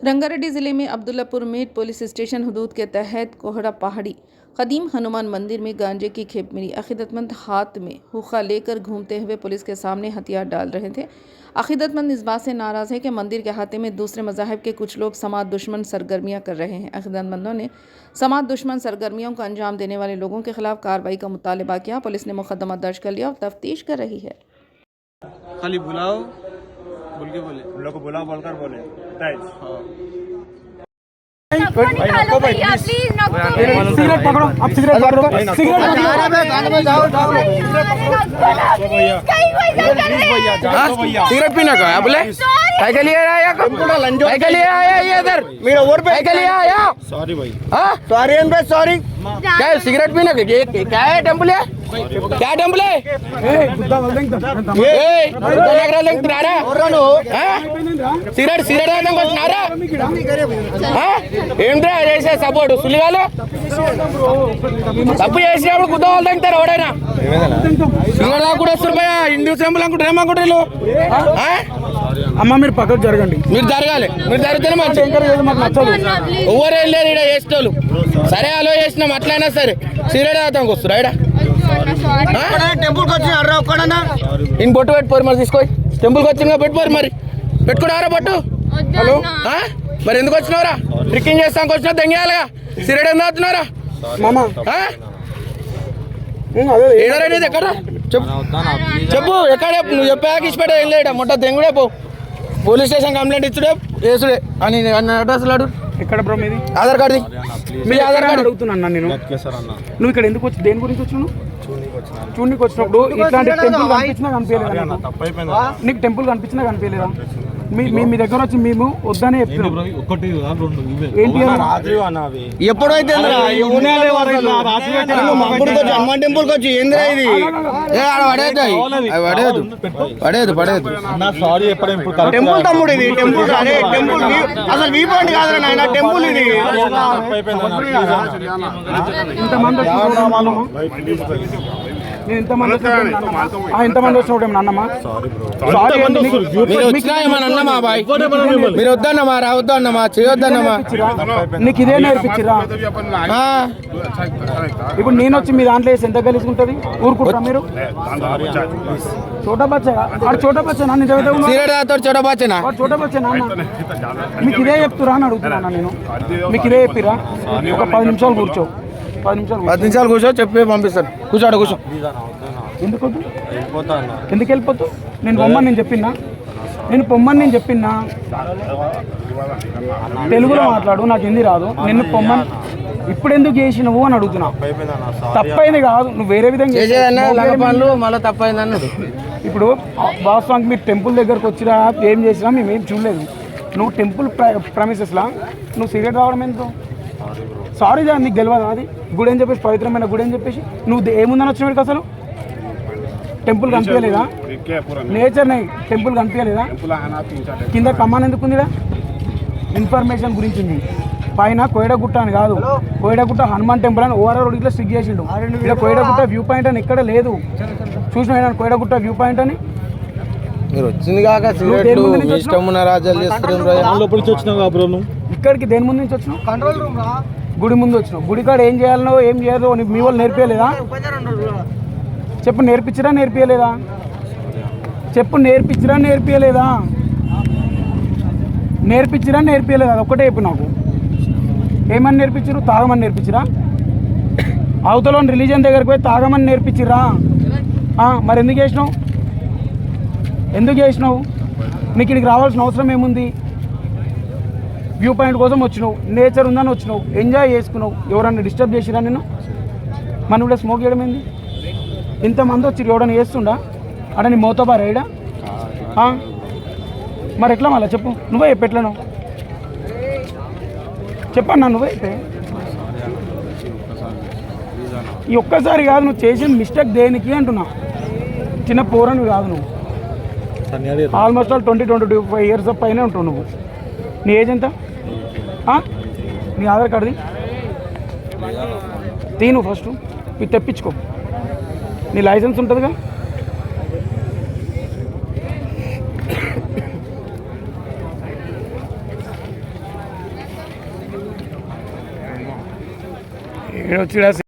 रंगारेड्डी जिले में अब्दुल्लापुर में पुलिस स्टेशन हदूद के तहत कोहड़ा पहाड़ी कदीम हनुमान मंदिर में गांजे की खेप मिली। अकीदतमंद हाथ में हुक्का लेकर घूमते हुए पुलिस के सामने हथियार डाल रहे थे। अकीदतमंद इस बात से नाराज है कि मंदिर के अहाते में दूसरे मज़ाहिब के कुछ लोग समाज दुश्मन सरगर्मियां कर रहे हैं। अकीदतमंदों ने समाज दुश्मन सरगर्मियों को अंजाम देने वाले लोगों के खिलाफ कार्रवाई का मुतालबा किया। पुलिस ने मुकदमा दर्ज कर लिया और तफ्तीश कर रही है। खाली बुलाओ बोल के बोले हम लोग को बुलाओ बोलकर बोले सिगरेट पकड़ो, अब सिगरेट पकड़ो, सिगरेट पीने का बोले के लिए आया के लिए आया ये इधर मेरा ओवर पे के लिए आया। सॉरी भाई, हाँ सॉरी एंड सॉरी। क्या है सिगरेट पीने के? क्या है टेम्पल है? क्या टेम्पल है? సిగరెట్ సిగరెట్ వచ్చినారా? ఏంట్రా చేసే సపోర్ట్ సులిగాలు తప్పు చేసినప్పుడు కుద్ద వాళ్ళు తగ్గుతారు ఎవడైనా సిగరెట్ కూడా వస్తారు భయ హిందూ సింబల్ అనుకుంటారు ఏమనుకుంటారు? అమ్మ మీరు పక్కకు జరగండి, మీరు జరగాలి, మీరు జరిగితేనే మంచి మాకు నచ్చదు. ఎవరు వెళ్ళారు ఇక్కడ చేసేటోళ్ళు సరే అలో చేసినాం అట్లయినా సరే సిగరెట్ తాగుతాం వస్తారు ఇక్కడ టెంపుల్కి వచ్చిన ఒక్కడన్నా నేను బొట్టు పెట్టుకోరు మరి తీసుకో టెంపుల్కి వచ్చిన పెట్టుకోరు మరి పెట్టుకున్నారా బొట్టు? హలో మరి ఎందుకు వచ్చినారా? ట్రిక్కింగ్ చేస్తానికి వచ్చినా దెంగేయాలిగా సిగరెట్ ఎందుకు వచ్చినారా ఏడారేది ఎక్కడ చెప్పు ఎక్కడ నువ్వు చెప్పాక ఇచ్చిపెట్ట ఏం లేడా మొట్ట దెంగుడే పో పోలీస్ స్టేషన్ కంప్లైంట్ ఇచ్చుడే వేసుడే అని అడ్రస్ లాడు. ఎక్కడ బ్రో మీది? ఆధార్ కార్డు మీ ఆధార్ కార్డు అడుగుతున్నా నేను. నువ్వు ఇక్కడ ఎందుకు వచ్చి దేని గురించి వచ్చినావు? చూడనికి వచ్చినప్పుడు ఇట్లాంటి టెంపుల్ కనిపించినా కనిపించలేదా నీకు? టెంపుల్ కనిపించినా కనిపించలేదా? మీ దగ్గర వచ్చి మేము వద్దనే చెప్తున్నాం. ఎప్పుడైతే హనుమాన్ టెంపుల్ వచ్చి ఏంద్రా ఇది టెంపుల్ తమ్ముడు ఇది టెంపుల్ టెంపుల్ అసలు వీ పాయింట్ కాదు నాయన టెంపుల్ ఇది. ఇంతమంది ఇంతమంది వచ్చినప్పుడు ఏమన్నా అన్నమా? అన్నమా బాయ్ మీరు వద్దన్నమా రావద్దన్నమా చేయొద్దన్నమా? నీకు ఇదే నేర్పించిరా? ఇప్పుడు నేను వచ్చి మీ దాంట్లో వేసి ఎంత గెలుచుకుంటుంది? ఊరుకుంటా మీరు? చోటా బచ్చా ఆడు చోటా బచ్చా నన్ను చోటా బచ్చనా చోటా బచ్చనా మీకు ఇదే చెప్తురా అని అడుగుతున్నా నేను. మీకు ఇదే చెప్పిరా? ఒక 10 నిమిషాలు కూర్చో, 10 నిమిషాలు కూర్చో చెప్పి పంపిస్తాను. కూర్చోడు కూర్చో. ఎందుకు ఎందుకు వెళ్ళిపోతావు? నేను పొమ్మని నేను చెప్పినా, నేను పొమ్మని నేను చెప్పినా తెలుగులో మాట్లాడు, నాకు హిందీ రాదు. నిన్ను పొమ్మని ఇప్పుడు ఎందుకు చేసినవు అని అడుగుతున్నా. తప్పైంది కాదు, నువ్వు వేరే విధంగా మళ్ళీ తప్పైంది అన్నాడు. ఇప్పుడు వాస్తవానికి మీరు టెంపుల్ దగ్గరకు వచ్చినా ఏం చేసినా మేమేం చూడలేదు. నువ్వు టెంపుల్ ప్రమిసెస్లా నువ్వు సిగరెట్ రావడం ఎందుకు? సారీ దా నీకు గెలవదు అది గుడి అని చెప్పేసి, పవిత్రమైన గుడి అని చెప్పేసి నువ్వు ఏముందని వచ్చినాడు? అసలు టెంపుల్ కనిపించలేదా? నేచర్ నై టెంపుల్ కనిపించలేదా? కింద కమాన్ ఎందుకు ఉందిరా? ఇన్ఫర్మేషన్ గురించి ఉంది. పైన కోయడగుట్ట అని కాదు, కోయడగుట్ట హనుమాన్ టెంపుల్ అని ఓఆర్ఆర్ రోడ్లో స్టిక్ చేసిండు. ఇక్కడ కోయడగుట్ట వ్యూ పాయింట్ అని ఎక్కడ లేదు. చూసిన కోయడగుట్ట వ్యూ పాయింట్ అని మీరు వచ్చింది కాక ఇక్కడికి దేని ముందు నుంచి వచ్చినావు? కంట్రోల్ రూమ్ గుడి ముందు వచ్చినావు. గుడి కాడ ఏం చేయాలనో ఏం చేయాలో మీ వాళ్ళు నేర్పించలేదా? చెప్పు నేర్పించరా నేర్పించలేదా? చెప్పు నేర్పించరా నేర్పించలేదా? నేర్పించరా నేర్పించలేదా? అది ఒక్కటే చెప్పు నాకు. ఏమని నేర్పించరు? తాగమని నేర్పించరా? అవతలని రిలీజన్ దగ్గరికి పోయి తాగమని నేర్పించరా? మరి ఎందుకు చేసినావు? ఎందుకు చేసినావు? నీకు ఇక్కడికి రావాల్సిన అవసరం ఏముంది? వ్యూ పాయింట్ కోసం వచ్చినావు, నేచర్ ఉందని వచ్చినావు, ఎంజాయ్ చేసుకున్నావు. ఎవరన్నా డిస్టర్బ్ చేసిరా నేను? మన కూడా స్మోక్ చేయడం ఏంది? ఇంతమంది వచ్చి ఎవడన్నా చేస్తుండా? అక్కడ నీ మోతోబార్ రైడా? మరి ఎట్లా మళ్ళీ చెప్పు, నువ్వే చెప్పు ఎట్లను చెప్పన్నా, నువ్వే అయితే. ఈ ఒక్కసారి కాదు నువ్వు చేసిన మిస్టేక్ దేనికి అంటున్నా. చిన్న పోరను కాదు నువ్వు, ఆల్మోస్ట్ ఆల్ 20-25 ఇయర్స్ పైనే ఉంటావు నువ్వు. నీ ఏజ్ ఎంత? నీ ఆధార్ కార్డుది తీను ఫస్ట్, ఇది తెప్పించుకో. నీ లైసెన్స్ ఉంటుందిగా? ఏడొచ్చిడా